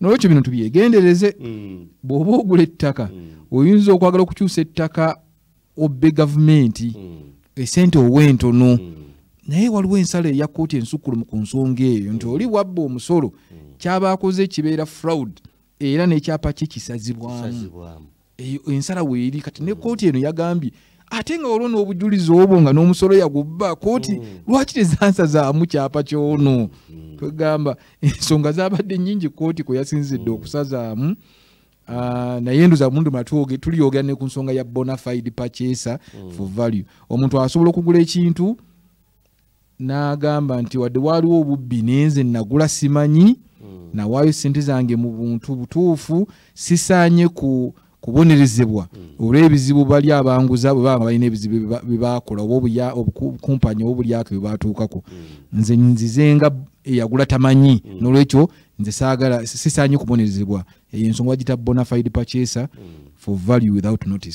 nolwekyo bino tubyegendereze. Bw'oba ogula ettaka oyinza okwagala okukyusa ettaka obbe gavumenti esente ow'entono, naye waliwo ensala eya kkooti ensukkulumu ku nsonga eyo nti oli bwabba omusolo kyaba akoze kibeera fraud era n'ekyapa kye kisazibwamu. Ensala weeri kati ne kkooti eno yagambye ate nga olwo n'obujulizi obwo nga n'omusolo yagubba kkooti lwaki tezansazaamu kyapa kyono. Twegamba ensonga zabadde nnyingi kkooti kwe yasinzidde okusazaamu. Naye nduza mundu tuliyogera ne ku nsonga ya bona fide purchaser for value. Omuntu asobola okugula ekintu n'agamba nti wadde waliwo obubbi nenze nagula simanyi nawaayo sente zange mu buntu butuufu sisaanye kubonerezebwa olw'ebizibu bali abanguza bwe baba balina ebizibu bye bakola oba obukumpanya oba bulyako bye batuukako. Nze nzizenga eyagula tamanyi n'olwekyo nze saagala sisaanye kubonerezebwa. Eyo ensonga bagita bona fide purchaser for value without notice.